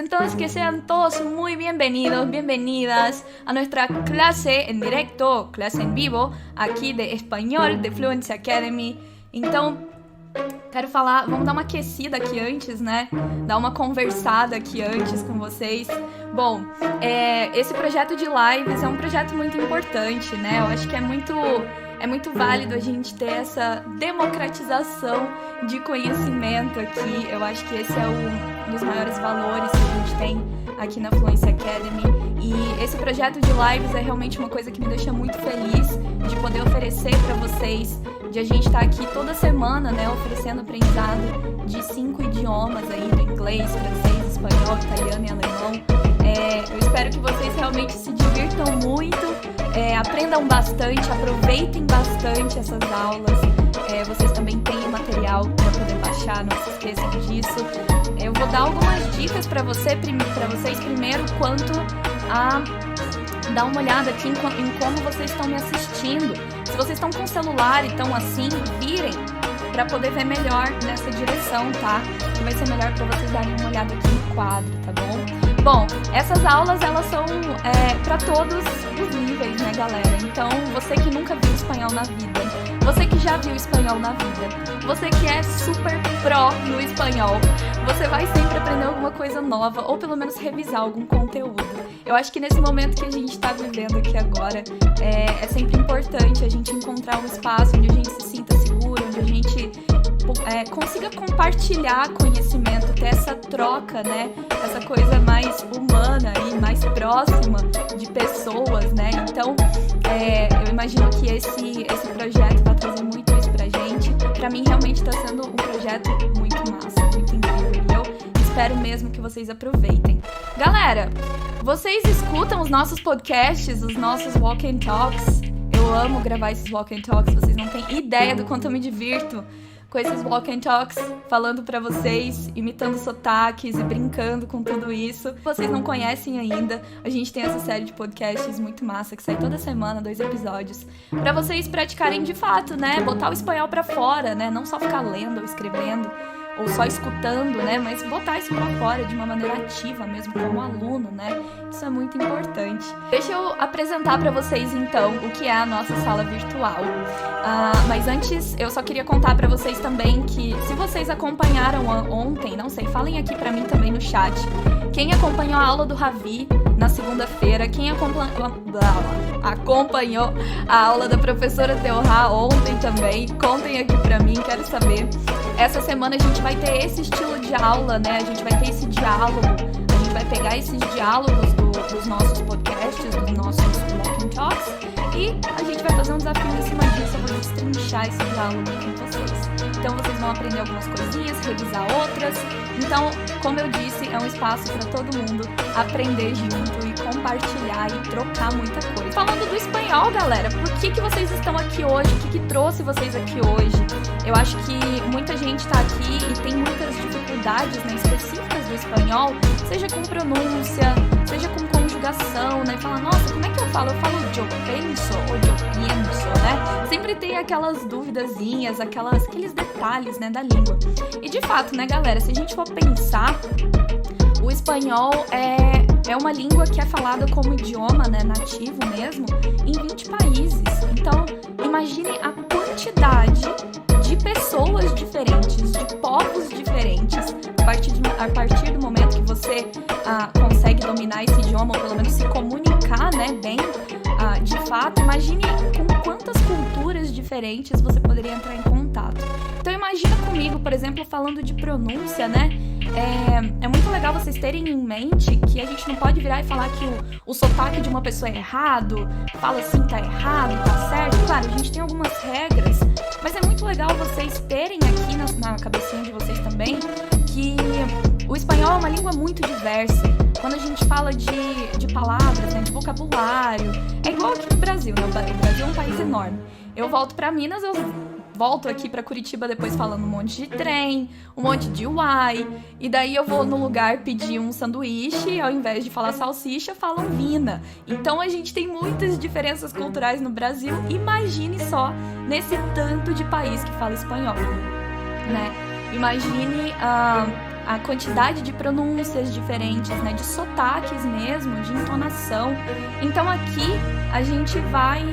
Entonces, que sean todos muy bienvenidos, bienvenidas a nuestra clase en directo, clase en vivo, aqui de espanhol, de Fluency Academy. Então, quero falar, vamos dar uma aquecida aqui antes, né? Dar uma conversada aqui antes com vocês. Bom, esse projeto de lives é um projeto muito importante, né? Eu acho que é muito válido a gente ter essa democratização de conhecimento aqui. Eu acho que esse é um dos maiores valores que a gente tem aqui na Fluency Academy. E esse projeto de lives é realmente uma coisa que me deixa muito feliz de poder oferecer para vocês, de a gente estar aqui toda semana, né, oferecendo aprendizado de 5 idiomas aí, do inglês, francês, espanhol, italiano e alemão. Eu espero que vocês realmente se divirtam muito, aprendam bastante, aproveitem bastante essas aulas. Vocês também têm material para poder baixar, não se esqueçam disso. Eu vou dar algumas dicas para vocês primeiro quanto a dar uma olhada aqui em como vocês estão me assistindo. Se vocês estão com o celular e estão assim, virem para poder ver melhor nessa direção, tá? Que vai ser melhor para vocês darem uma olhada aqui no quadro, tá bom? Bom, essas aulas, elas são para todos os níveis, né, galera? Então, você que nunca viu espanhol na vida, você que já viu espanhol na vida, você que é super pró no espanhol, você vai sempre aprender alguma coisa nova, ou pelo menos revisar algum conteúdo. Eu acho que nesse momento que a gente está vivendo aqui agora, é sempre importante a gente encontrar um espaço onde a gente se sinta seguro, onde a gente consiga compartilhar conhecimento, ter essa troca, né? Essa coisa mais humana e mais próxima de pessoas, né? Então, eu imagino que esse projeto vai trazer muito isso pra gente. Pra mim, realmente tá sendo um projeto muito massa, muito incrível. E eu espero mesmo que vocês aproveitem. Galera, vocês escutam os nossos podcasts, os nossos Walk and Talks? Eu amo gravar esses Walk and Talks, vocês não têm ideia do quanto eu me divirto com esses Walk and Talks, falando pra vocês, imitando sotaques e brincando com tudo isso. Se vocês não conhecem ainda, a gente tem essa série de podcasts muito massa, que sai toda semana, 2 episódios, pra vocês praticarem de fato, né? Botar o espanhol pra fora, né? Não só ficar lendo ou escrevendo, ou só escutando, né? Mas botar isso pra fora de uma maneira ativa mesmo, como aluno, né? Isso é muito importante. Deixa eu apresentar pra vocês, então, o que é a nossa sala virtual. Mas antes, eu só queria contar pra vocês também que, se vocês acompanharam ontem, não sei, falem aqui pra mim também no chat, quem acompanhou a aula do Ravi na segunda-feira, quem acompanhou a aula da professora Teorá ontem também, contem aqui pra mim, quero saber. Essa semana a gente vai ter esse estilo de aula, né? A gente vai ter esse diálogo, a gente vai pegar esses diálogos dos nossos podcasts, dos nossos Walking Talks, e a gente vai fazer um desafio em cima disso. Eu vou destrinchar esse diálogo com vocês. Então vocês vão aprender algumas coisinhas, revisar outras. Então, como eu disse, é um espaço para todo mundo aprender junto e compartilhar e trocar muita coisa. Falando do espanhol, galera, por que vocês estão aqui hoje? O que trouxe vocês aqui hoje? Eu acho que muita gente está aqui e tem muitas dificuldades, né, específicas do espanhol, seja com pronúncia, seja com conjugação, né? Fala, nossa, como é que eu falo? Eu falo yo penso ou yo pienso, né? Sempre tem aquelas duvidazinhas, aqueles detalhes, né, da língua. E de fato, né, galera, se a gente for pensar, o espanhol é uma língua que é falada como idioma, né, nativo mesmo, em 20 países. Então, imagine a quantidade de pessoas diferentes, de povos diferentes, a partir do momento que você consegue dominar esse idioma, ou pelo menos se comunicar, né, bem, de fato, imagine com quantas culturas diferentes você poderia entrar em contato. Então imagina comigo, por exemplo, falando de pronúncia, né? É muito legal vocês terem em mente que a gente não pode virar e falar que o sotaque de uma pessoa é errado, fala assim, tá errado, tá certo. Claro, a gente tem algumas regras, mas é muito legal vocês terem aqui na cabecinha de vocês também que o espanhol é uma língua muito diversa. Quando a gente fala de palavras, né, de vocabulário, é igual aqui no Brasil, né? O Brasil é um país enorme. Eu volto pra Minas, eu volto aqui pra Curitiba depois falando um monte de trem, um monte de uai, e daí eu vou no lugar pedir um sanduíche, ao invés de falar salsicha, falam vina. Então a gente tem muitas diferenças culturais no Brasil, imagine só nesse tanto de país que fala espanhol, né? Imagine a quantidade de pronúncias diferentes, né, de sotaques mesmo, de entonação. Então aqui a gente vai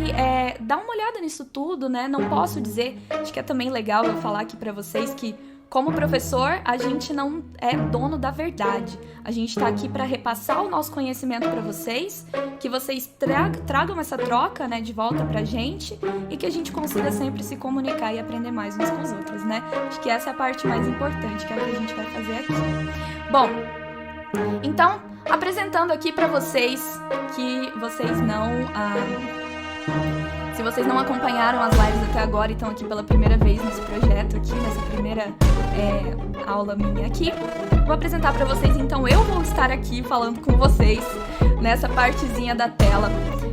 dar uma olhada nisso tudo, né? Não posso dizer, acho que é também legal eu falar aqui pra vocês que como professor, a gente não é dono da verdade. A gente está aqui para repassar o nosso conhecimento para vocês, que vocês tragam essa troca, né, de volta pra gente e que a gente consiga sempre se comunicar e aprender mais uns com os outros, né? Acho que essa é a parte mais importante, que é o que a gente vai fazer aqui. Bom, então, apresentando aqui para vocês que vocês não... Se vocês não acompanharam as lives até agora e estão aqui pela primeira vez nesse projeto aqui, nessa primeira aula minha aqui, vou apresentar para vocês, então eu vou estar aqui falando com vocês nessa partezinha da tela.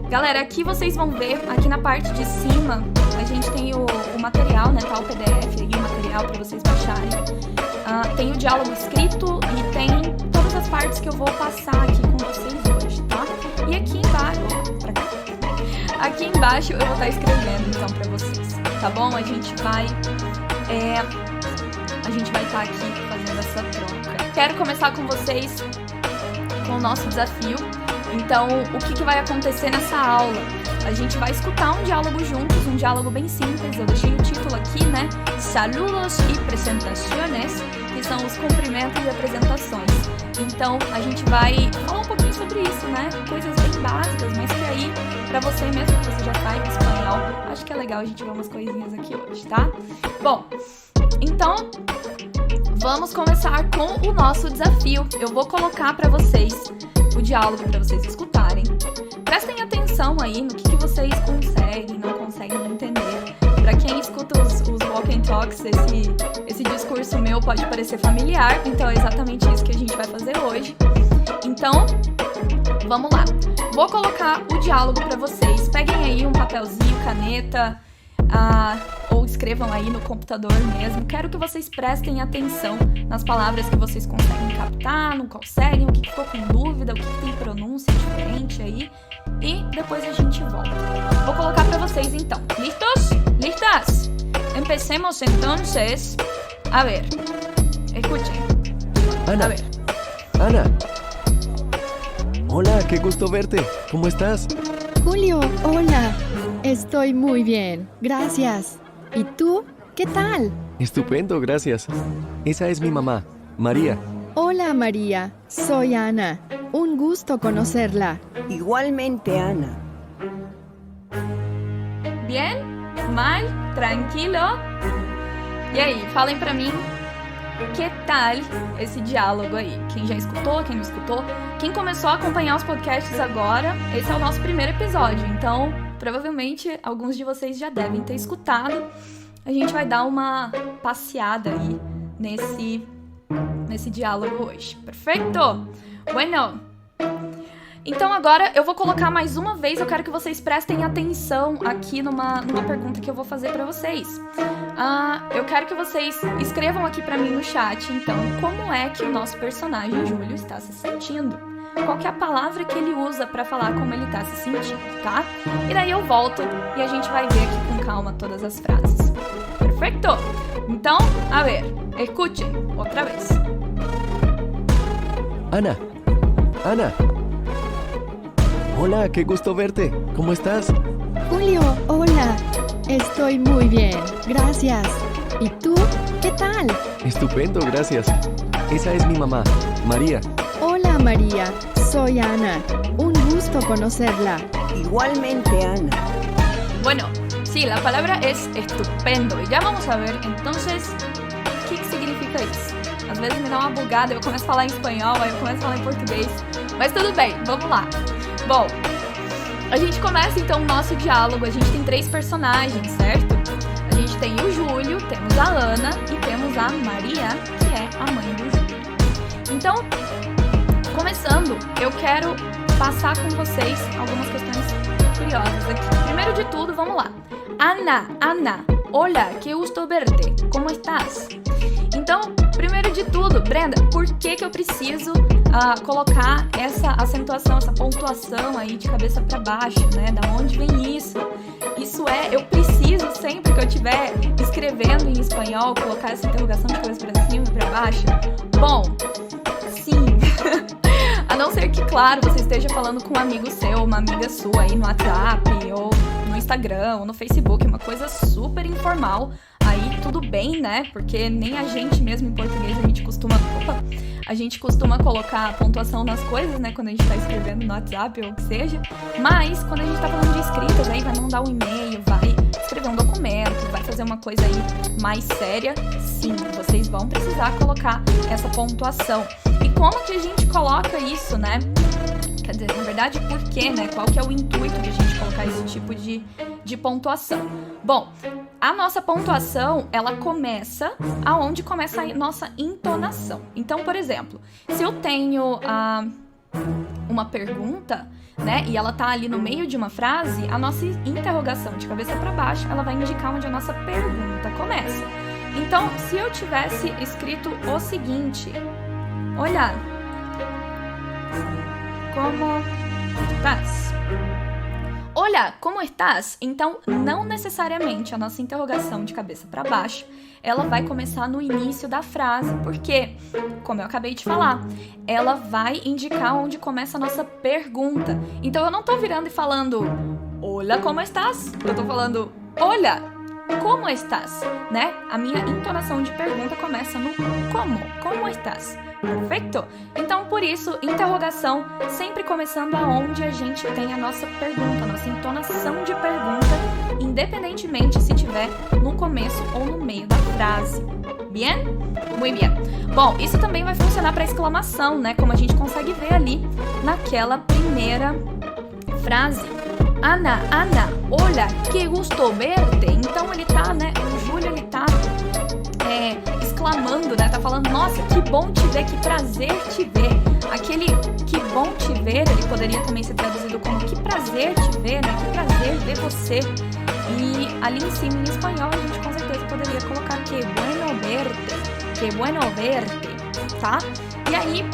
Galera, aqui vocês vão ver, aqui na parte de cima, a gente tem o material, né, tá o PDF aí, o material para vocês baixarem. Tem o diálogo escrito e tem todas as partes que eu vou passar aqui com vocês hoje, tá? E aqui embaixo, aqui embaixo eu vou estar escrevendo então pra vocês, tá bom? A gente vai estar aqui fazendo essa troca. Quero começar com vocês com o nosso desafio. Então, o que vai acontecer nessa aula? A gente vai escutar um diálogo juntos, um diálogo bem simples. Eu deixei o título aqui, né? Saludos e presentaciones, que são os cumprimentos e apresentações. Então, a gente vai falar um pouquinho sobre isso, né? Coisas bem básicas, mas que aí, pra você mesmo que você já faz espanhol, acho que é legal a gente ver umas coisinhas aqui hoje, tá? Bom, então, vamos começar com o nosso desafio. Eu vou colocar pra vocês o diálogo pra vocês escutarem. Prestem atenção aí no que vocês conseguem, não conseguem entender. Pra quem escuta os walk and talks, esse discurso meu pode parecer familiar, então é exatamente isso que a gente vai fazer hoje. Então, vamos lá. Vou colocar o diálogo pra vocês. Peguem aí um papelzinho, caneta, ou escrevam aí no computador mesmo. Quero que vocês prestem atenção nas palavras que vocês conseguem captar, não conseguem, o que ficou com dúvida, o que tem pronúncia diferente aí. E depois a gente volta. Vou colocar pra vocês então. ¿Listos? ¿Listas? Empecemos entonces. A ver, escuchen. Ana. A ver. Ana. Hola, qué gusto verte. ¿Cómo estás? Julio, hola. Estoy muy bien, gracias. ¿Y tú? ¿Qué tal? Estupendo, gracias. Esa es mi mamá, María. Hola, María. Soy Ana. Un gusto conocerla. Igualmente, Ana. Bien? Mal? Tranquilo? E aí, falem pra mim, que tal esse diálogo aí? Quem já escutou, quem não escutou? Quem começou a acompanhar os podcasts agora, esse é o nosso primeiro episódio, então provavelmente alguns de vocês já devem ter escutado. A gente vai dar uma passeada aí nesse diálogo hoje. Perfeito? Bueno. Então agora eu vou colocar mais uma vez, eu quero que vocês prestem atenção aqui numa pergunta que eu vou fazer pra vocês. Eu quero que vocês escrevam aqui pra mim no chat, então, como é que o nosso personagem Júlio está se sentindo? Qual que é a palavra que ele usa pra falar como ele tá se sentindo, tá? E daí eu volto e a gente vai ver aqui com calma todas as frases. Perfeito? Então, a ver, escuchen outra vez. Ana. Ana. Hola, qué gusto verte. ¿Cómo estás? Julio, hola. Estoy muy bien, gracias. ¿Y tú? ¿Qué tal? Estupendo, gracias. Esa es mi mamá, María. Hola, María. Soy Ana. Un gusto conocerla. Igualmente, Ana. Bueno, sí, la palabra es estupendo. E já vamos a ver, entonces, o que significa isso? Às vezes me dá uma bugada, eu começo a falar em espanhol, aí eu começo a falar em português. Mas tudo bem, vamos lá. Bom, a gente começa então o nosso diálogo. A gente tem 3 personagens, certo? A gente tem o Júlio, temos a Ana e temos a Maria, que é a mãe do Júlio. Então, começando, eu quero passar com vocês algumas questões curiosas aqui. Primeiro de tudo, vamos lá. Ana, hola, que gusto verte. Como estás? Então, primeiro de tudo, Brenda, por que eu preciso colocar essa acentuação, essa pontuação aí de cabeça para baixo, né? Da onde vem isso? Isso eu preciso sempre que eu estiver escrevendo em espanhol, colocar essa interrogação de cabeça pra cima e pra baixo? Bom, sim. A não ser que, claro, você esteja falando com um amigo seu, uma amiga sua aí no WhatsApp, ou no Instagram, ou no Facebook, uma coisa super informal. Aí tudo bem, né? Porque nem a gente mesmo em português, a gente costuma colocar pontuação nas coisas, né? Quando a gente tá escrevendo no WhatsApp ou o que seja. Mas quando a gente tá falando de escritas, aí vai mandar um e-mail, vai escrever um documento, vai fazer uma coisa aí mais séria, sim, vocês vão precisar colocar essa pontuação. E como que a gente coloca isso, né? Quer dizer, na verdade, por quê, né? Qual que é o intuito de a gente colocar esse tipo de pontuação? Bom, a nossa pontuação, ela começa aonde começa a nossa entonação. Então, por exemplo, se eu tenho uma pergunta, né, e ela tá ali no meio de uma frase, a nossa interrogação de cabeça para baixo, ela vai indicar onde a nossa pergunta começa. Então, se eu tivesse escrito o seguinte: olha, como estás? Olha, como estás? Então, não necessariamente a nossa interrogação de cabeça para baixo, ela vai começar no início da frase, porque, como eu acabei de falar, ela vai indicar onde começa a nossa pergunta. Então, eu não tô virando e falando, olha, como estás? Eu tô falando, olha, como estás? Né? A minha entonação de pergunta começa no como estás? Perfeito? Então, por isso, interrogação sempre começando aonde a gente tem a nossa pergunta, a nossa entonação de pergunta, independentemente se tiver no começo ou no meio da frase. Bien? Muito bem. Bom, isso também vai funcionar para exclamação, né? Como a gente consegue ver ali naquela primeira frase. Ana, olha, que gusto verte. Então ele tá, né? O Júlio, ele tá exclamando, né? Tá falando, nossa, que bom te ver, que prazer te ver. Aquele que bom te ver, ele poderia também ser traduzido como que prazer te ver, né? Que prazer ver você. E ali em cima, em espanhol, a gente com certeza poderia colocar que bueno verte, tá? E aí,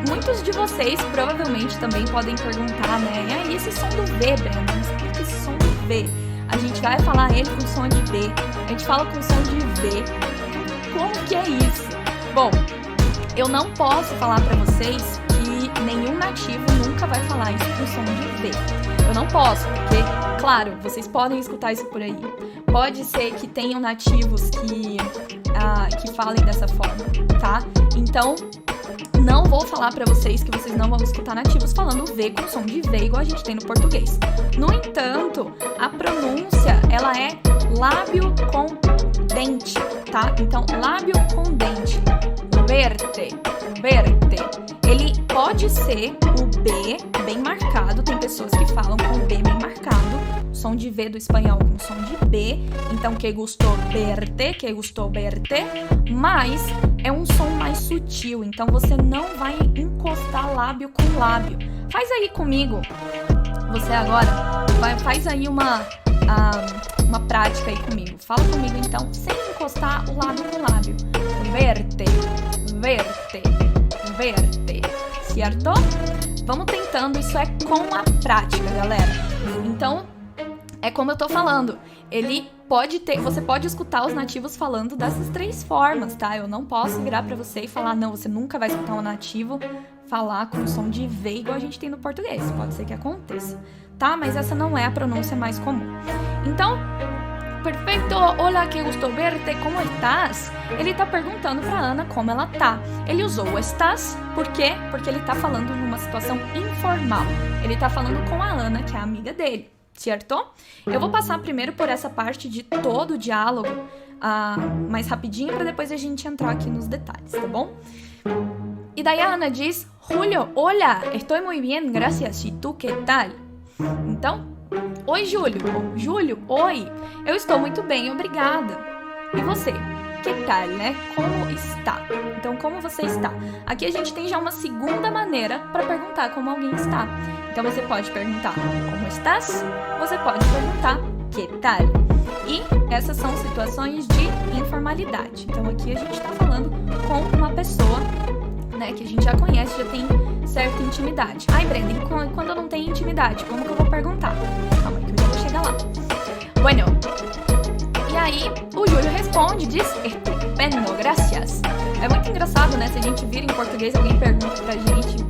muitos de vocês provavelmente também podem perguntar, né? E aí, esse som do V, Brenda? Explica esse som do V. A gente vai falar ele com som de B, a gente fala com som de V. Como que é isso? Bom, eu não posso falar pra vocês que nenhum nativo nunca vai falar isso com som de V. Eu não posso, porque, claro, vocês podem escutar isso por aí. Pode ser que tenham nativos que falem dessa forma, tá? Então, não vou falar pra vocês que vocês não vão escutar nativos falando V com som de V, igual a gente tem no português. No entanto, a pronúncia, ela é lábio com dente, tá? Então, lábio com dente. Verte. Ele pode ser o B bem marcado. Tem pessoas que falam com o B bem marcado. Som de V do espanhol com som de B. Então, que gustou verte. Mas é um som mais sutil. Então, você não vai encostar lábio com lábio. Faz aí comigo. Você agora faz aí uma prática aí comigo. Fala comigo então, sem encostar o lábio com lábio. Verte. Certo? Vamos tentando, isso é com a prática, galera. Então, é como eu tô falando. Você pode escutar os nativos falando dessas três formas, tá? Eu não posso virar pra você e falar, não, você nunca vai escutar um nativo falar com som de V igual a gente tem no português. Pode ser que aconteça, tá? Mas essa não é a pronúncia mais comum. Então, perfeito, hola, que gusto verte, como estás? Ele tá perguntando pra Ana como ela tá. Ele usou o estás, por quê? Porque ele tá falando numa situação informal. Ele tá falando com a Ana, que é a amiga dele, certo? Eu vou passar primeiro por essa parte de todo o diálogo mais rapidinho, pra depois a gente entrar aqui nos detalhes, tá bom? E daí a Ana diz, Julio, hola, estoy muy bien, gracias, y tú, ¿qué tal? Então, oi, Júlio. Júlio, oi. Eu estou muito bem, obrigada. E você? Que tal, né? Como está? Então, como você está? Aqui a gente tem já uma segunda maneira para perguntar como alguém está. Então, você pode perguntar como estás? Você pode perguntar que tal? E essas são situações de informalidade. Então, aqui a gente está falando com uma pessoa, né, que a gente já conhece, já tem certa intimidade. Ai, Brenda, quando eu não tenho intimidade, como que eu vou perguntar? Calma aí que eu já vou chegar lá. Bueno, e aí o Júlio responde, diz estupendo, gracias. É muito engraçado, né? Se a gente vira em português, alguém pergunta pra gente,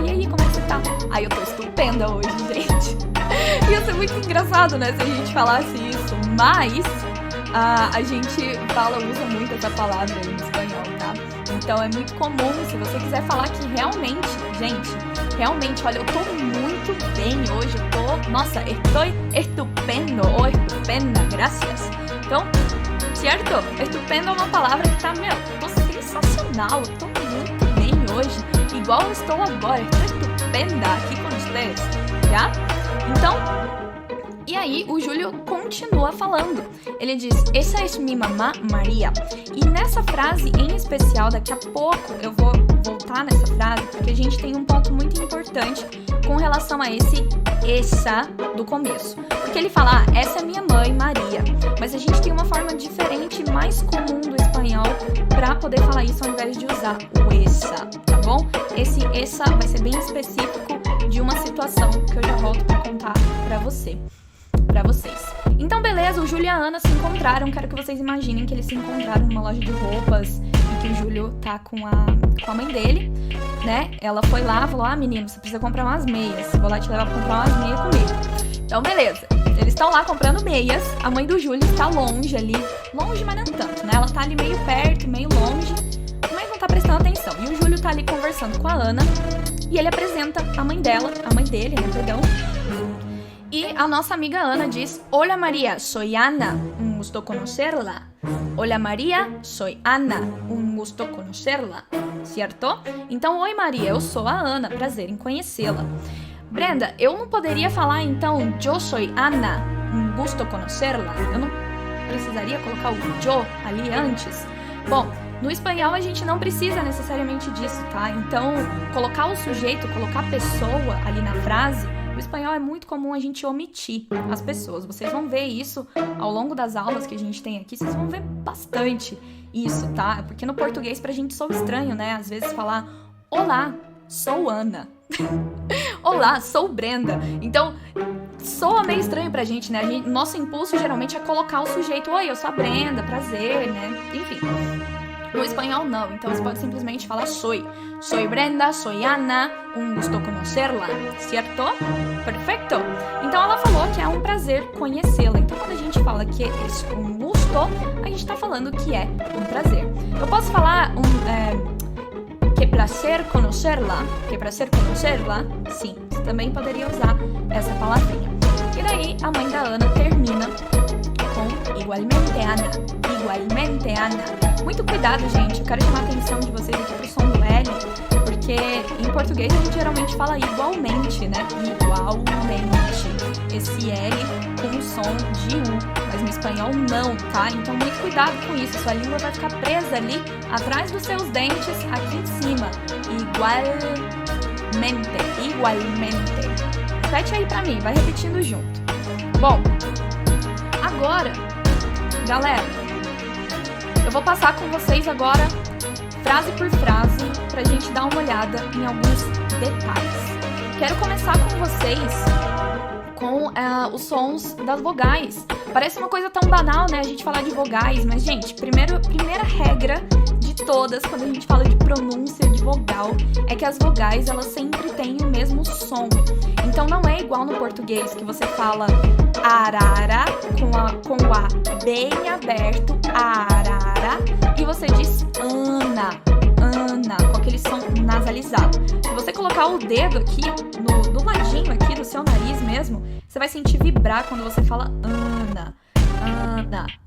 e aí, como é que você tá? Eu tô estupenda hoje, gente. Ia ser muito engraçado, né? Se a gente falasse isso, mas a gente usa muito essa palavra em espanhol, tá? Então é muito comum, se você quiser falar que realmente, gente, olha, eu tô muito bem hoje, nossa, estoy estupendo ou estupenda, gracias. Então, certo? Estupendo é uma palavra que tá, tô sensacional, eu tô muito bem hoje, igual eu estou agora, estou estupenda aqui com vocês, já? Então, e aí o Júlio continua falando. Ele diz, essa é minha mamá Maria. E nessa frase em especial, daqui a pouco eu vou voltar nessa frase, porque a gente tem um ponto muito importante com relação a essa do começo. Porque ele fala, essa é minha mãe Maria. Mas a gente tem uma forma diferente, mais comum do espanhol, para poder falar isso ao invés de usar o essa, tá bom? Essa vai ser bem específico de uma situação que eu já volto para contar para vocês. Então, beleza, o Júlio e a Ana se encontraram. Quero que vocês imaginem que eles se encontraram numa loja de roupas e que o Júlio tá com a mãe dele, né? Ela foi lá, falou, menino, você precisa comprar umas meias. Vou lá te levar pra comprar umas meias comigo. Então, beleza. Eles estão lá comprando meias. A mãe do Júlio está longe ali. Longe, mas não tanto, né? Ela tá ali meio perto, meio longe, mas não tá prestando atenção. E o Júlio tá ali conversando com a Ana. E ele apresenta a mãe dele, né, perdão. E a nossa amiga Ana diz, Hola María, soy Ana, un gusto conocerla. Hola María, soy Ana, un gusto conocerla. Certo? Então, oi Maria, eu sou a Ana, prazer em conhecê-la. Brenda, eu não poderia falar então, yo soy Ana, un gusto conocerla? Eu não precisaria colocar o yo ali antes? Bom, no espanhol a gente não precisa necessariamente disso, tá? Então, colocar o sujeito, colocar a pessoa ali na frase, no espanhol é muito comum a gente omitir as pessoas. Vocês vão ver isso ao longo das aulas que a gente tem aqui, vocês vão ver bastante isso, tá? Porque no português pra gente soa estranho, né? Às vezes falar, olá, sou Ana. Olá, sou Brenda. Então, soa meio estranho pra gente, né? Nosso impulso geralmente é colocar o sujeito, oi, eu sou a Brenda, prazer, né? Enfim. No espanhol, não. Então, você pode simplesmente falar soy. Soy Brenda, soy Ana, un gusto conocerla, certo? Perfeito? Então, ela falou que é um prazer conhecê-la. Então, quando a gente fala que é um gusto, a gente tá falando que é um prazer. Eu posso falar que prazer conocerla? Que prazer conocerla? Sim, você também poderia usar essa palavrinha. E daí, a mãe da Ana termina com igualmente Ana. Igualmente Ana. Muito cuidado, gente. Eu quero chamar a atenção de vocês aqui pro som do L, porque em português a gente geralmente fala igualmente, né? Igualmente. Esse L com o som de U, mas no espanhol não, tá? Então muito cuidado com isso. Sua língua vai ficar presa ali atrás dos seus dentes, aqui em cima. Igualmente. Igualmente. Repete aí pra mim, vai repetindo junto. Bom, agora, galera, eu vou passar com vocês agora, frase por frase, pra gente dar uma olhada em alguns detalhes. Quero começar com vocês com os sons das vogais. Parece uma coisa tão banal, né, a gente falar de vogais, mas, gente, primeira regra de todas, quando a gente fala de pronúncia de vogal, é que as vogais, elas sempre têm o mesmo som. Então, não é igual no português, que você fala arara, com o A bem aberto, arara, e você diz Ana, com aquele som nasalizado. Se você colocar o dedo aqui, do ladinho aqui do seu nariz mesmo, você vai sentir vibrar quando você fala Ana,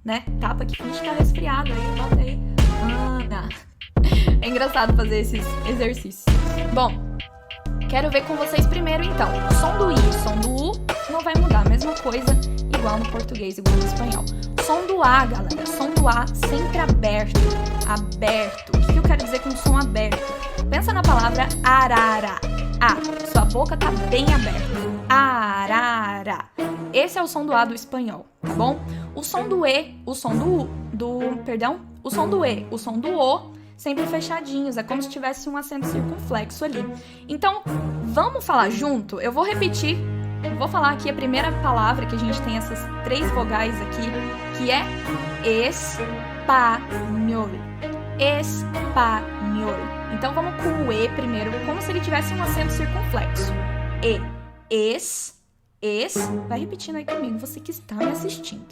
né? Tapa que finge que tá resfriado aí, bota aí, Ana. É engraçado fazer esses exercícios. Bom, quero ver com vocês primeiro, então. O som do I e o som do U não vai mudar, a mesma coisa, igual no português, igual no espanhol. Som do A, galera, som do A sempre aberto. O que eu quero dizer com som aberto? Pensa na palavra arara. Sua boca tá bem aberta. Arara. Esse é o som do A do espanhol, tá bom? O som do E, o som do E, o som do O, sempre fechadinhos, é como se tivesse um acento circunflexo ali. Então, vamos falar junto? Eu vou repetir vou falar aqui a primeira palavra que a gente tem essas 3 vogais aqui, que é espanhol. Espanhol. Então vamos com o E primeiro, como se ele tivesse um acento circunflexo. Vai repetindo aí comigo, você que está me assistindo.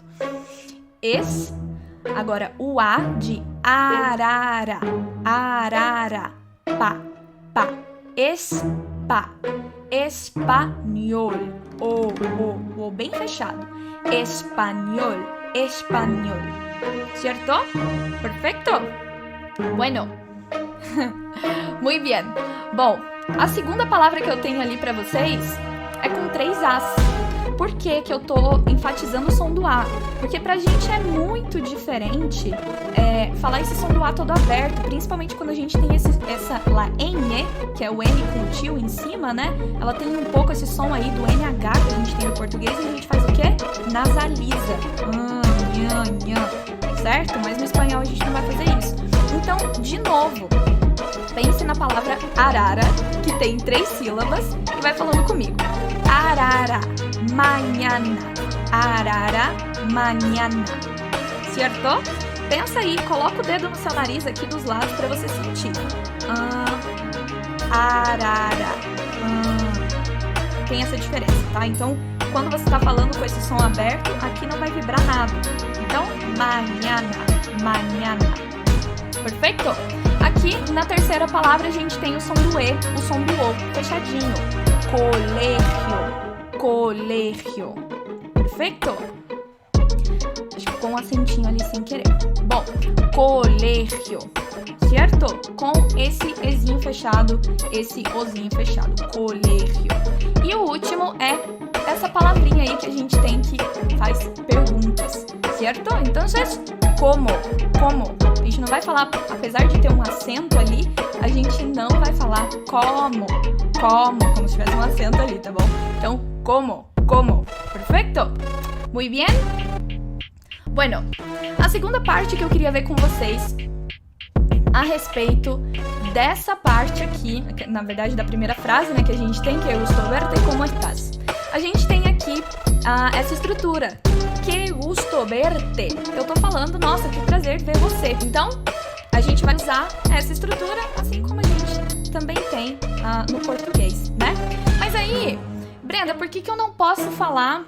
Agora o A de arara. Arara. Pá. Espanhol. O bem fechado. Espanhol. ¿Cierto? Perfecto. Bueno. Muy bien. Bom, a segunda palavra que eu tenho ali pra vocês é com 3 As. Por que que eu tô enfatizando o som do A? Porque pra gente é muito diferente falar esse som do A todo aberto, principalmente quando a gente tem essa laenhe, que é o N com o tio em cima, né? Ela tem um pouco esse som aí do NH que a gente tem no português e a gente faz o quê? Nasaliza. Certo? Mas no espanhol a gente não vai fazer isso. Então, de novo, pense na palavra arara, que tem 3 sílabas, e vai falando comigo. Arara, mañana. Arara, mañana. Certo? Pensa aí, coloca o dedo no seu nariz aqui dos lados pra você sentir. Arara. Tem essa diferença, tá? Então, quando você tá falando com esse som aberto, aqui não vai vibrar nada. Então, mañana. Perfeito? Aqui, na terceira palavra, a gente tem o som do E, o som do O, fechadinho. Colegio. Perfeito? Acho que ficou um acentinho ali sem querer. Bom, colegio, certo? Com esse Ezinho fechado, esse Ozinho fechado. Colegio. E o último é essa palavrinha aí que a gente tem que faz perguntas, certo? Então, como? A gente não vai falar, apesar de ter um acento ali, a gente não vai falar como se tivesse um acento ali, tá bom? Então, como? Perfeito? Muy bien? Bueno, a segunda parte que eu queria ver com vocês a respeito dessa parte aqui, na verdade da primeira frase, né, que a gente tem, que é gusto verte, como estás? A gente tem aqui essa estrutura, que gusto verte. Eu tô falando, nossa, que prazer ver você. Então, a gente vai usar essa estrutura, assim como a gente também tem no português, né? Mas aí, Brenda, por que eu não posso falar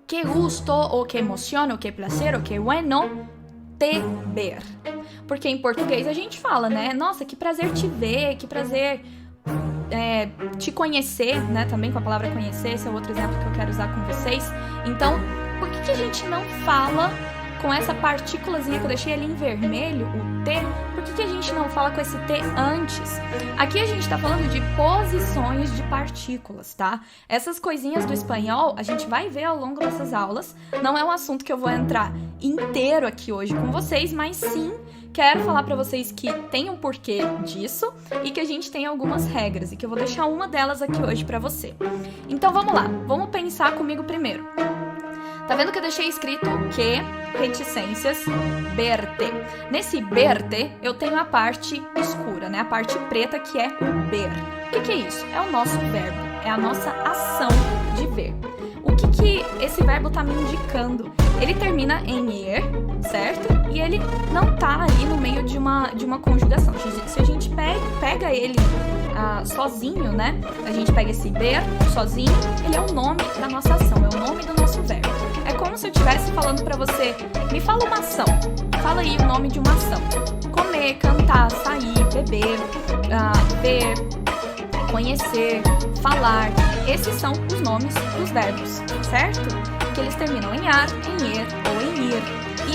que gusto, ou que emoción, ou que placer, ou que bueno te ver? Porque em português a gente fala, né? Nossa, que prazer te ver, que prazer te conhecer, né? Também com a palavra conhecer, esse é outro exemplo que eu quero usar com vocês. Então, por que a gente não fala com essa partículazinha que eu deixei ali em vermelho, o T? Por que a gente não fala com esse T antes? Aqui a gente tá falando de posições de partículas, tá? Essas coisinhas do espanhol a gente vai ver ao longo dessas aulas. Não é um assunto que eu vou entrar inteiro aqui hoje com vocês, mas sim quero falar pra vocês que tem um porquê disso e que a gente tem algumas regras e que eu vou deixar uma delas aqui hoje pra você. Então vamos lá, vamos pensar comigo primeiro. Tá vendo que eu deixei escrito que reticências, verte. Nesse verte, eu tenho a parte escura, né? A parte preta que é o ver. O que é isso? É o nosso verbo, é a nossa ação de ver. O que esse verbo tá me indicando? Ele termina em er, certo? E ele não tá ali no meio de uma conjugação. Se a gente pega ele sozinho, né? A gente pega esse ver sozinho, ele é o nome da nossa ação, é o nome do nosso verbo. É como se eu estivesse falando pra você, me fala uma ação, fala aí o nome de uma ação. Comer, cantar, sair, beber, ver, conhecer, falar. Esses são os nomes dos verbos, certo? Que eles terminam em ar, em er ou em ir.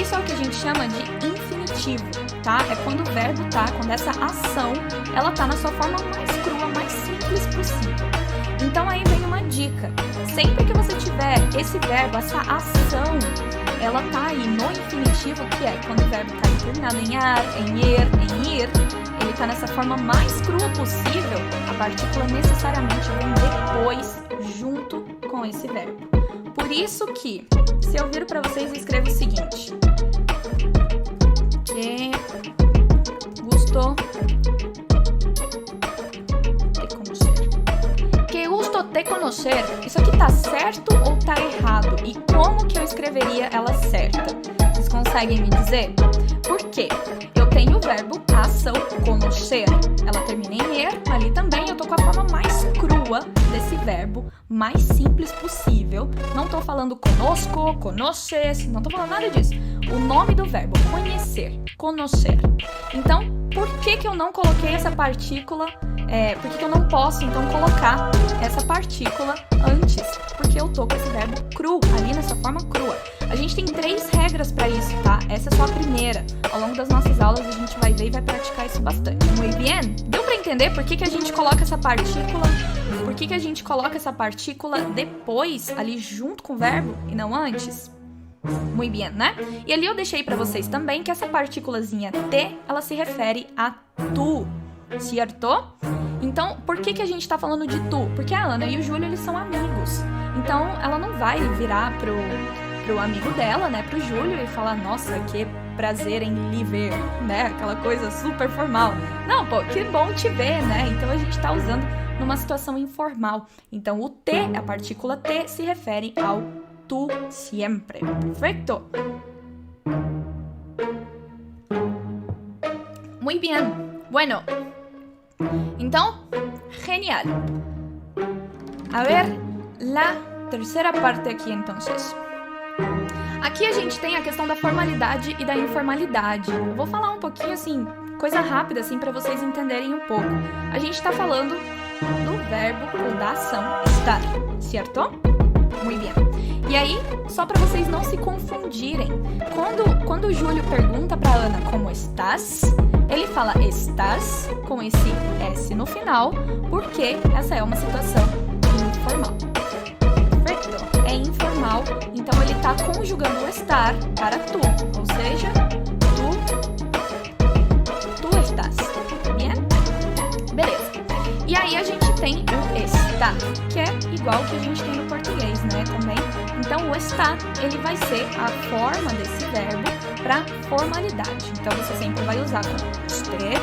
Isso é o que a gente chama de infinitivo, tá? É quando o verbo tá, quando essa ação, ela tá na sua forma mais crua, mais simples possível. Então aí vem uma dica. Sempre que você tiver esse verbo, essa ação, ela tá aí no infinitivo, que é quando o verbo tá terminado em ar, em er, em ir, ele tá nessa forma mais crua possível, a partícula necessariamente vem depois, junto com esse verbo. Por isso que, se eu viro pra vocês, eu escrevo o seguinte. Que gusto de conocer. Que gusto verbo te conocer, isso aqui tá certo ou tá errado? E como que eu escreveria ela certa? Vocês conseguem me dizer? Por quê? Eu tenho o verbo ação, conocer. Ela termina em er, ali também eu tô com a forma mais crua desse verbo, mais simples possível. Não tô falando conosco, conoces, não tô falando nada disso. O nome do verbo, conhecer, conocer. Então, por que que eu não coloquei essa partícula? Por que que eu não posso, então, colocar essa partícula antes? Porque eu tô com esse verbo cru, ali nessa forma crua. A gente tem 3 regras para isso, tá? Essa é só a primeira. Ao longo das nossas aulas a gente vai ver e vai praticar isso bastante. Muy bien? Deu para entender por que que a gente coloca essa partícula? Por que que a gente coloca essa partícula depois, ali junto com o verbo, e não antes? Muy bien, né? E ali eu deixei para vocês também que essa partículazinha te, ela se refere a tu, certo? Então, por que que a gente tá falando de tu? Porque a Ana e o Júlio, eles são amigos. Então, ela não vai virar pro amigo dela, né, pro Júlio, e falar, nossa, que prazer em lhe ver, né, aquela coisa super formal. Não, pô, que bom te ver, né? Então, a gente tá usando numa situação informal. Então, o te, a partícula te, se refere ao tu siempre. Perfeito? Muy bien. Bueno, então, genial. A ver, la terceira parte aqui, entonces. Aqui a gente tem a questão da formalidade e da informalidade. Eu vou falar um pouquinho, assim, coisa rápida, assim, para vocês entenderem um pouco. A gente tá falando do verbo ou da ação estar, certo? Muito bem. E aí, só para vocês não se confundirem, quando o Júlio pergunta pra Ana como estás, ele fala estás com esse S no final, porque essa é uma situação informal. Perfeito? É informal, então ele tá conjugando o estar para tu, ou seja, tu estás. Bien? Beleza. E aí a gente tem o está, que é igual que a gente tem no português, né, também. Então o está, ele vai ser a forma desse verbo para formalidade. Então você sempre vai usar com usted,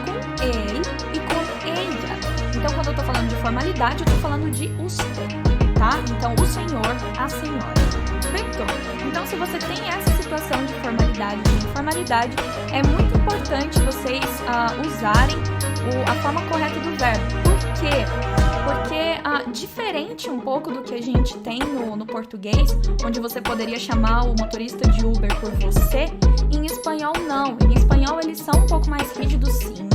com ele e com ella. Então quando eu tô falando de formalidade, eu tô falando de usted, tá? Então o senhor, a senhora. Perfeito? Então se você tem essa situação de formalidade e de informalidade, é muito importante vocês usarem a forma correta do verbo. Por quê? Porque, diferente um pouco do que a gente tem no português, onde você poderia chamar o motorista de Uber por você, em espanhol não. Em espanhol eles são um pouco mais rígidos, sim,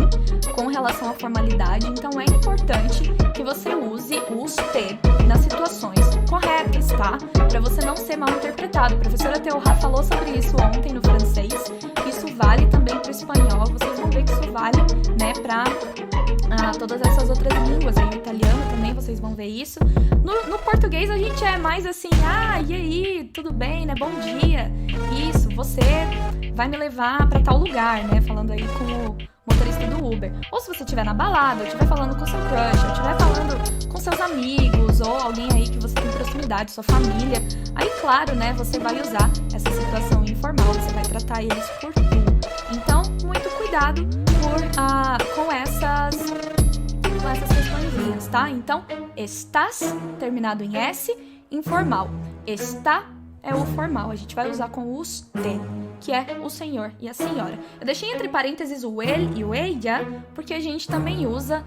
com relação à formalidade. Então é importante que você use o usted nas situações corretas, tá? Para você não ser mal interpretado. A professora Teorá falou sobre isso ontem no francês. Isso vale também para o espanhol. Vocês vão ver que isso vale, né, para todas essas outras línguas. Aí o italiano também, vocês vão ver isso. No português a gente é mais assim, e aí, tudo bem, né? Bom dia. Isso, você vai me levar para tal lugar, né? Falando aí com o motorista do Uber. Ou se você estiver na balada, ou estiver falando com seu crush, ou estiver falando com seus amigos, ou alguém aí que você tem proximidade, sua família. Aí, claro, né? Você vai usar essa situação informal, você vai tratar eles por tu. Então, muito cuidado com essas questõezinhas, tá? Então, estás, terminado em S, informal. Está é o formal, a gente vai usar com o usted, que é o senhor e a senhora. Eu deixei entre parênteses o ele e o ella, porque a gente também usa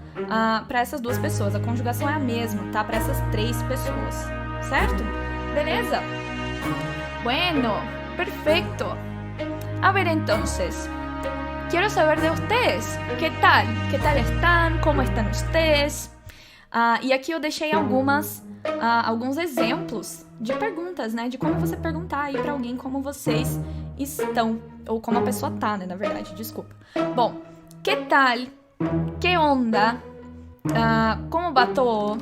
para essas duas pessoas. A conjugação é a mesma, tá? Para essas 3 pessoas, certo? Beleza? Bueno, perfecto. A ver, entonces, quiero saber de ustedes. ¿Qué tal? ¿Qué tal están? ¿Cómo están ustedes? E aqui eu deixei alguns exemplos de perguntas, né? De como você perguntar aí pra alguém como vocês estão. Ou como a pessoa tá, né? Na verdade, desculpa. Bom, ¿qué tal? ¿Qué onda? ¿Cómo va todo?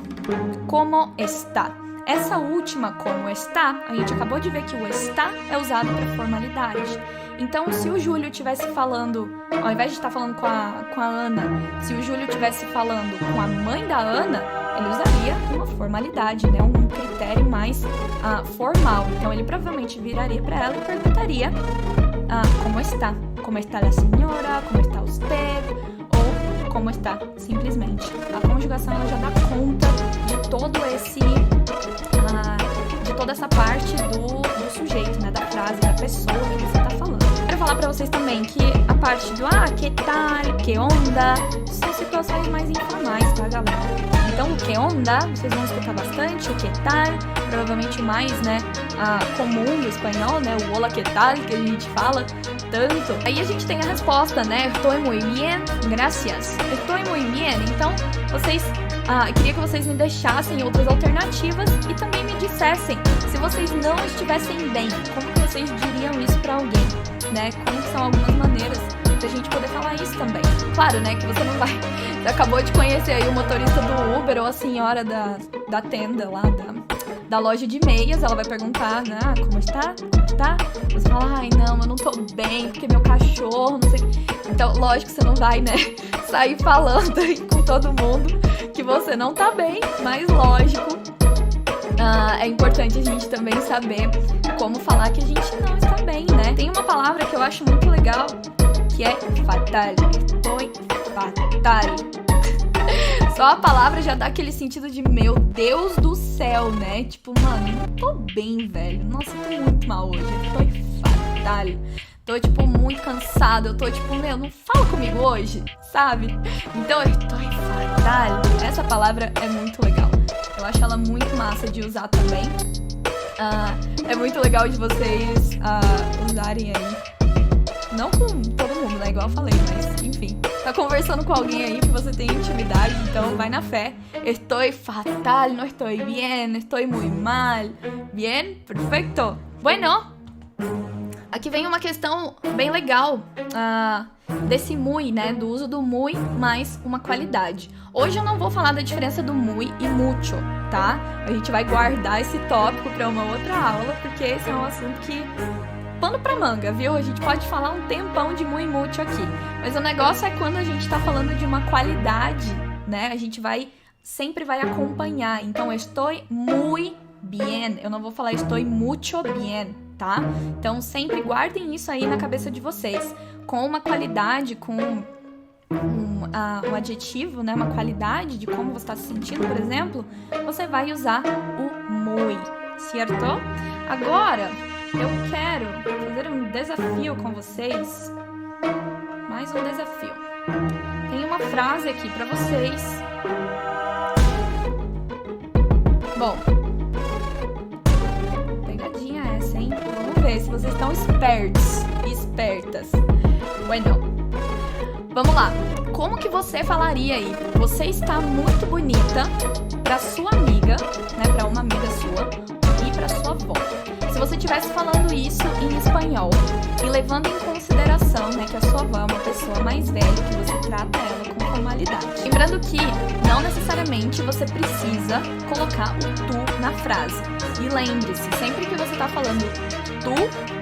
¿Cómo está? Essa última, como está, a gente acabou de ver que o está é usado para formalidade. Então, se o Júlio estivesse falando, ao invés de estar falando com a Ana, se o Júlio estivesse falando com a mãe da Ana, ele usaria uma formalidade, né? Um critério mais formal. Então, ele provavelmente viraria para ela e perguntaria como está? Como está a senhora? Como está usted? Ou como está, simplesmente. A conjugação ela já dá conta de todo parte do que tal, que onda, são situações mais informais, tá, galera? Então, o que onda, vocês vão escutar bastante, o que tal, provavelmente mais, né, comum do espanhol, né, o hola que tal, que a gente fala tanto. Aí a gente tem a resposta, né, estoy muy bien, gracias, estoy muy bien. Então, vocês, eu queria que vocês me deixassem outras alternativas e também me dissessem, se vocês não estivessem bem, como que vocês diriam isso pra alguém, né, como que são algumas maneiras pra gente poder falar isso também. Claro, né, que você não vai... Você acabou de conhecer aí o motorista do Uber ou a senhora da tenda lá, da loja de meias. Ela vai perguntar, né, como está? Como está? Você fala, ai, não, eu não tô bem, porque meu cachorro, não sei... Então, lógico que você não vai, né, sair falando aí com todo mundo que você não tá bem, mas lógico, é importante a gente também saber como falar que a gente não está bem, né? Tem uma palavra que eu acho muito legal, que é fatal. Estoy fatal. Só a palavra já dá aquele sentido de meu Deus do céu, né? Tipo, mano, eu não tô bem, velho. Nossa, eu tô muito mal hoje. Estoy fatal. Tô, tipo, muito cansada. Eu tô, tipo, meu, não fala comigo hoje, sabe? Então, estoy fatal. Essa palavra é muito legal. Eu acho ela muito massa de usar também. É muito legal de vocês usarem aí. Não com todo mundo, né? Igual eu falei, mas enfim. Tá conversando com alguém aí que você tem intimidade, então vai na fé. Estoy fatal, no estoy bien, estoy muy mal. Bien? Perfecto. Bueno, aqui vem uma questão bem legal desse muy, né? Do uso do muy mais uma qualidade. Hoje eu não vou falar da diferença do muy e mucho, tá? A gente vai guardar esse tópico pra uma outra aula, porque esse é um assunto que... pano pra manga, viu? A gente pode falar um tempão de muy mucho aqui. Mas o negócio é quando a gente tá falando de uma qualidade, né? A gente sempre vai acompanhar. Então, estoy muy bien. Eu não vou falar estoy mucho bien, tá? Então, sempre guardem isso aí na cabeça de vocês. Com uma qualidade, com um adjetivo, né? Uma qualidade de como você tá se sentindo, por exemplo, você vai usar o muy, certo? Agora... eu quero fazer um desafio com vocês. Mais um desafio. Tem uma frase aqui pra vocês. Bom, pegadinha essa, hein? Vamos ver se vocês estão espertas. Bueno, vamos lá. Como que você falaria aí? Você está muito bonita pra sua amiga, né? Pra uma amiga sua e pra sua avó. Se você estivesse falando isso em espanhol e levando em consideração, né, que a sua avó é uma pessoa mais velha, que você trata ela com formalidade. Lembrando que não necessariamente você precisa colocar o tu na frase. E lembre-se, sempre que você está falando tu,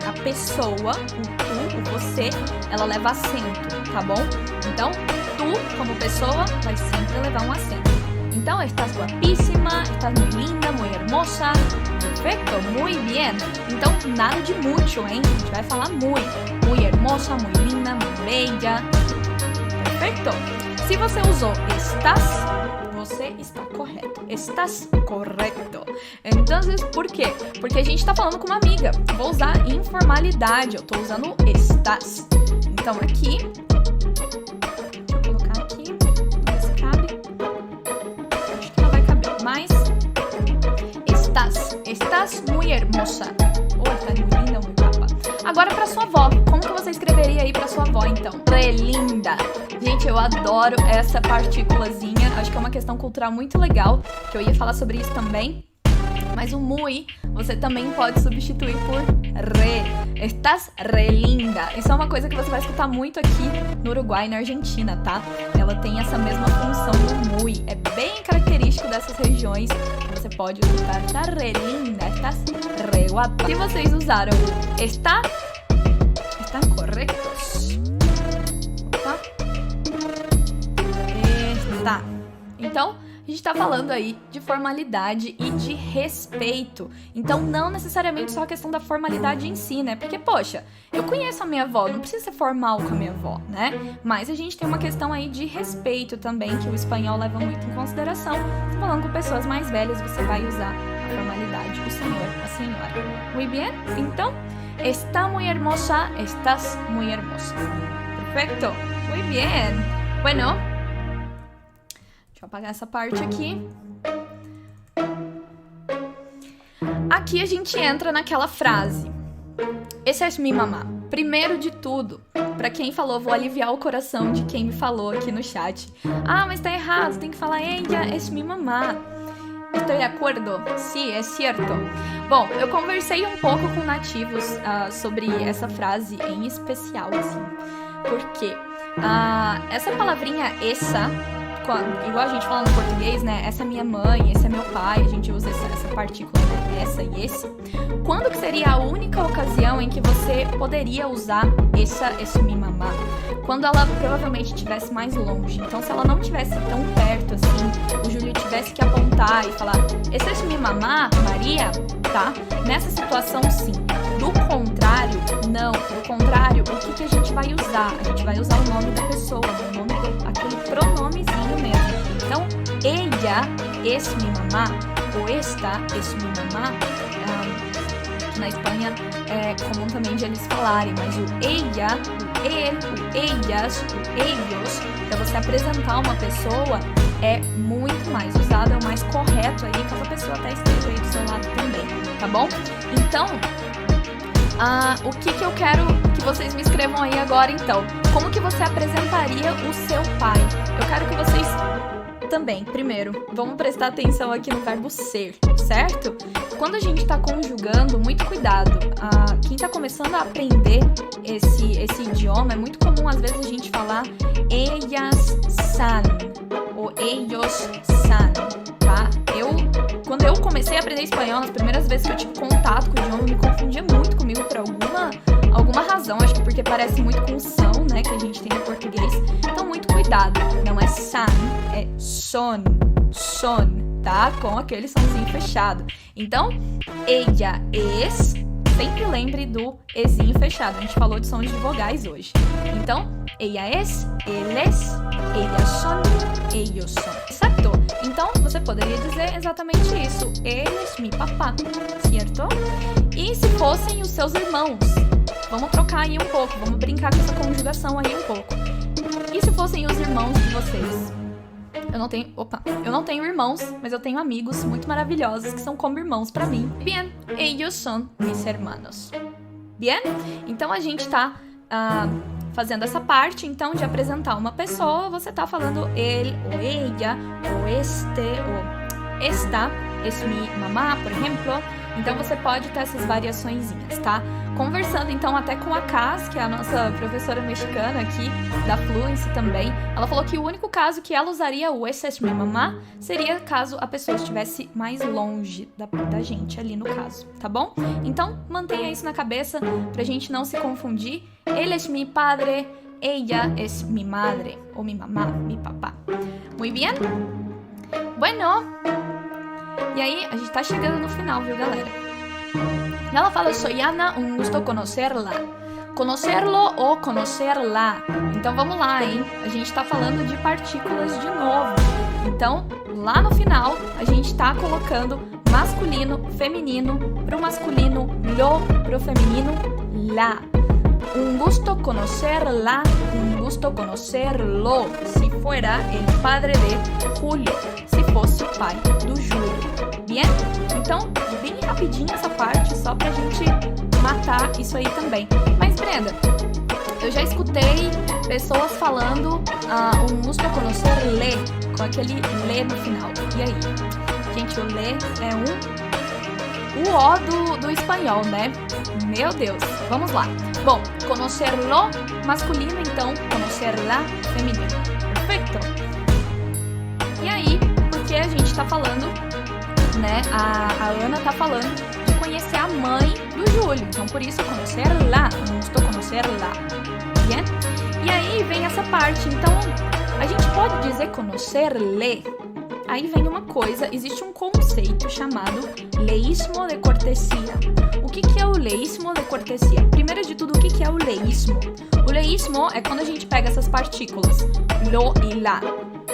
a pessoa, o tu, o você, ela leva acento, tá bom? Então, tu, como pessoa, vai sempre levar um acento. Então, estás guapíssima, estás muy linda, muy hermosa. Perfecto, muy bien. Então, nada de mucho, hein? A gente vai falar muy hermosa, muy linda, muy bella. Perfecto. Se você usou estás, você está correto. Estás correto. Então, por quê? Porque a gente tá falando com uma amiga. Vou usar informalidade. Eu tô usando estás. Então, aqui... deixa eu colocar aqui. Ver se cabe. Acho que não vai caber. Mas... estás muy hermosa. Ou estás muy linda, muy guapa. Agora pra sua avó. Como que você escreveria aí pra sua avó, então? Re linda. Gente, eu adoro essa partículazinha. Acho que é uma questão cultural muito legal, que eu ia falar sobre isso também. Mas o muy, você também pode substituir por re. Estás re linda. Isso é uma coisa que você vai escutar muito aqui no Uruguai e na Argentina, tá? Ela tem essa mesma função do muy. É bem característico dessas regiões. Você pode escutar, está re linda, estás re guapa. Se vocês usaram o está, estão corretos. Opa. Está. Então, a gente tá falando aí de formalidade e de respeito. Então, não necessariamente só a questão da formalidade em si, né? Porque, poxa, eu conheço a minha avó, não precisa ser formal com a minha avó, né? Mas a gente tem uma questão aí de respeito também, que o espanhol leva muito em consideração. Você falando com pessoas mais velhas, você vai usar a formalidade, o senhor, a senhora. Muy bien? Então, está muy hermosa, estás muy hermosa. Perfecto. Muy bien. Bueno, deixa eu apagar essa parte aqui. Aqui a gente entra naquela frase. Essa é minha mamá. Primeiro de tudo, pra quem falou, vou aliviar o coração de quem me falou aqui no chat. Ah, mas tá errado, tem que falar ella es mi mamá. Estou de acordo? Sim, é certo. Bom, eu conversei um pouco com nativos sobre essa frase em especial, assim. Porque essa palavrinha essa, igual a gente fala no português, né? Essa é minha mãe, esse é meu pai, a gente usa essa partícula, né? Essa e esse. Quando que seria a única ocasião em que você poderia usar essa minha mamá? Quando ela provavelmente estivesse mais longe. Então, se ela não estivesse tão perto assim, o Júlio tivesse que apontar e falar: essa é minha mamá, Maria, tá? Nessa situação, sim. Do contrário, não. Do contrário, o que a gente vai usar? A gente vai usar o nome da pessoa, o nome aquele pronomezinho mesmo. Então, ella es mi mamá, ou esta es mi mamá. Na Espanha é comum também de eles falarem, mas o ella, o ele, o ellas, o ellos, para você apresentar uma pessoa é muito mais usado, é o mais correto aí, caso a pessoa até esteja aí do seu lado também, tá bom? Então, o que eu quero que vocês me escrevam aí agora, então. Como que você apresentaria o seu pai? Eu quero que vocês também, primeiro, vamos prestar atenção aqui no verbo ser, certo? Quando a gente tá conjugando, muito cuidado. Quem tá começando a aprender esse idioma, é muito comum às vezes a gente falar ellas san ou ellos san, tá? Quando eu comecei a aprender espanhol, nas primeiras vezes que eu tive contato com o idioma, eu me confundia muito comigo por alguma razão. Acho que porque parece muito com são, né, que a gente tem no português. Então, muito cuidado. Não é san, é son, tá? Com aquele somzinho fechado. Então, ella es, sempre lembre do ezinho fechado. A gente falou de sons de vogais hoje. Então, ella es, eles, ellas son, ellos son. Certo? Então, você poderia dizer exatamente isso. Eles, mi papá, certo? E se fossem os seus irmãos? Vamos trocar aí um pouco, vamos brincar com essa conjugação aí um pouco. E se fossem os irmãos de vocês? Eu não tenho irmãos, mas eu tenho amigos muito maravilhosos que são como irmãos pra mim. Bien, ellos son mis hermanos. Bien? Então a gente tá fazendo essa parte, então, de apresentar uma pessoa, você tá falando ele, ou ella, ou este, ou esta, es mi mamá, por exemplo. Então você pode ter essas variaçõezinhas, tá? Conversando então até com a Cas, que é a nossa professora mexicana aqui, da Fluency também, ela falou que o único caso que ela usaria o essa es mi mamá seria caso a pessoa estivesse mais longe da gente ali no caso, tá bom? Então mantenha isso na cabeça pra gente não se confundir. Ele es mi padre, ella es mi madre, ou mi mamá, mi papá. Muy bien? Bueno... E aí, a gente tá chegando no final, viu, galera? Ela fala, soy Ana, un gusto conocerla. Conocerlo ou conocerla. Então, vamos lá, hein? A gente tá falando de partículas de novo. Então, lá no final, a gente tá colocando masculino, feminino, pro masculino, lo, pro feminino, la. Un gusto conocerla, un gusto conocerlo, si fuera el padre de Julio, se fosse o pai do Júlio. Bien? Então, bem rapidinho essa parte, só pra gente matar isso aí também. Mas, Brenda, eu já escutei pessoas falando un gusto conocerle, com aquele le no final. E aí? Gente, o le é o O do espanhol, né? Meu Deus. Vamos lá. Bom, conocerlo masculino, então conocerla feminino. Perfeito? E aí, porque a gente tá falando, né? A Ana tá falando de conhecer a mãe do Júlio. Então, por isso, conocerla. Não estou conocerla. Bien? E aí vem essa parte. Então, a gente pode dizer conocerle. Aí vem uma coisa, existe um conceito chamado leísmo de cortesia. O que é o leísmo de cortesia? Primeiro de tudo, o que é o leísmo? O leísmo é quando a gente pega essas partículas, lo e la,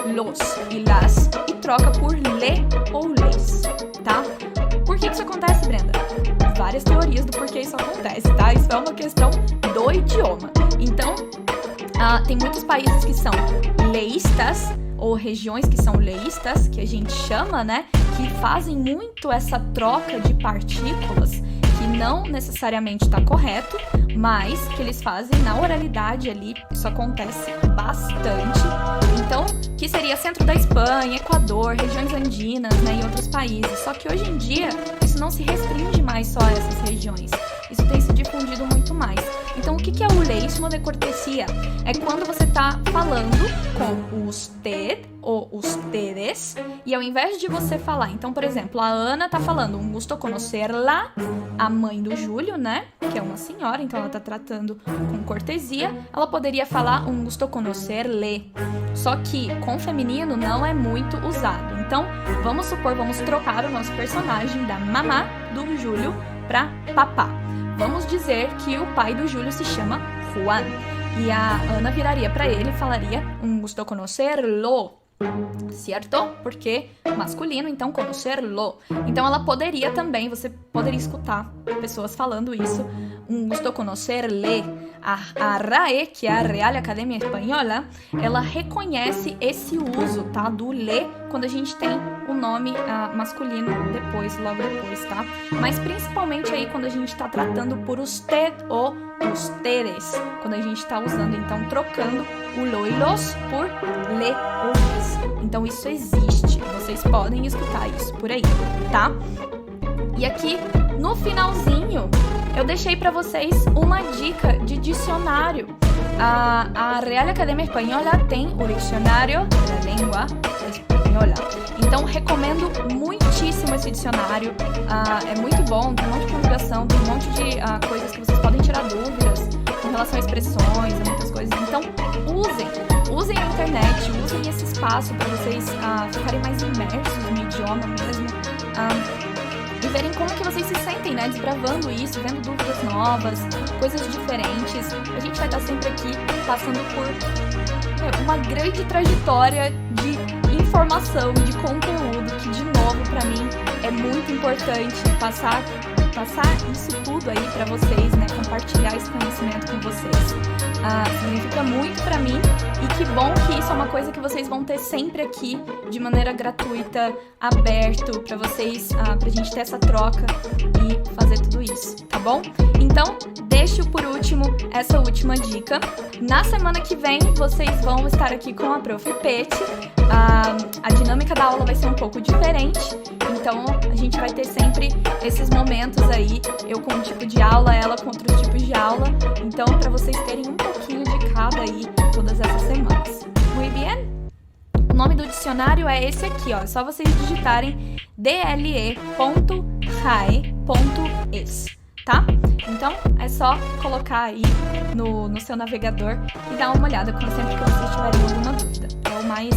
los e las, e troca por le ou les, tá? Por que isso acontece, Brenda? Várias teorias do porquê isso acontece, tá? Isso é uma questão do idioma. Então, Tem muitos países que são leístas, ou regiões que são leístas, que a gente chama, né? Que fazem muito essa troca de partículas, que não necessariamente está correto, mas que eles fazem na oralidade ali, isso acontece bastante. Então, que seria centro da Espanha, Equador, regiões andinas, né, e outros países. Só que hoje em dia, isso não se restringe mais só a essas regiões. Isso tem se difundido muito mais. Então, o que é o leísmo de cortesia? É quando você está falando com usted ou ustedes, e ao invés de você falar, então, por exemplo, a Ana tá falando um gusto conocerla, a mãe do Júlio, né, que é uma senhora, então ela tá tratando com cortesia, ela poderia falar um gusto conocerle, só que com feminino não é muito usado. Então, vamos supor, vamos trocar o nosso personagem da mamá do Júlio para papá. Vamos dizer que o pai do Júlio se chama Juan, e a Ana viraria para ele e falaria um gusto conocerlo, certo? Porque masculino, então conocerlo. Então ela poderia também, você poderia escutar pessoas falando isso, um gusto conocerle. A RAE, que é a Real Academia Espanhola, ela reconhece esse uso, tá? Do le, quando a gente tem o nome masculino depois, logo depois, tá? Mas principalmente aí quando a gente tá tratando por usted ou ustedes, quando a gente tá usando, então, trocando o lo e los por le ou les. Então isso existe, vocês podem escutar isso por aí, tá? E aqui, no finalzinho, eu deixei para vocês uma dica de dicionário. A Real Academia Espanhola tem o Dicionário da Língua Espanhola. Então, recomendo muitíssimo esse dicionário. É muito bom, tem um monte de conjugação, tem um monte de coisas que vocês podem tirar dúvidas com relação a expressões, a muitas coisas. Então, usem a internet, usem esse espaço para vocês ficarem mais imersos no idioma mesmo. E verem como que vocês se sentem, né, desbravando isso, vendo dúvidas novas, coisas diferentes. A gente vai estar sempre aqui passando por uma grande trajetória de informação, de conteúdo, que, de novo, para mim, é muito importante passar isso tudo aí para vocês, né, compartilhar esse conhecimento com vocês. Significa muito para mim, e que bom que isso é uma coisa que vocês vão ter sempre aqui, de maneira gratuita, aberto, pra vocês, pra gente ter essa troca e fazer tudo isso, tá bom? Então, deixo por último essa última dica. Na semana que vem, vocês vão estar aqui com a Prof. Pete. A dinâmica da aula vai ser um pouco diferente, então a gente vai ter sempre esses momentos aí, eu com um tipo de aula, ela com outros tipos de aula, então para vocês terem um pouquinho de cada aí todas essas semanas. Muy bien? O nome do dicionário é esse aqui, ó, é só vocês digitarem dle.jae.es, tá? Então é só colocar aí no seu navegador e dar uma olhada quando sempre que vocês tiverem alguma dúvida. É o mais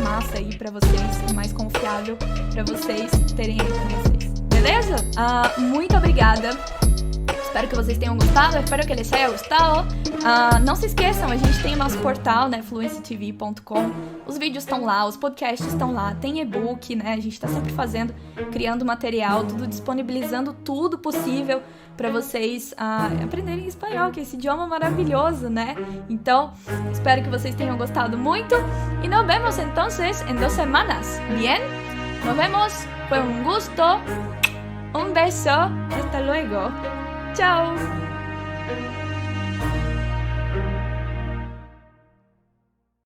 massa aí pra vocês, o mais confiável pra vocês terem aí com vocês. Beleza? Muito obrigada. Espero que vocês tenham gostado, espero que les haya gustado. Não se esqueçam, a gente tem o nosso portal, né, fluencytv.com. Os vídeos estão lá, os podcasts estão lá, tem e-book, né, a gente tá sempre criando material, tudo, disponibilizando tudo possível para vocês aprenderem espanhol, que é esse idioma maravilhoso, né? Então, espero que vocês tenham gostado muito e nos vemos entonces en 2 semanas, ¿bien? Nos vemos, fue un gusto, un beso, hasta luego, chao.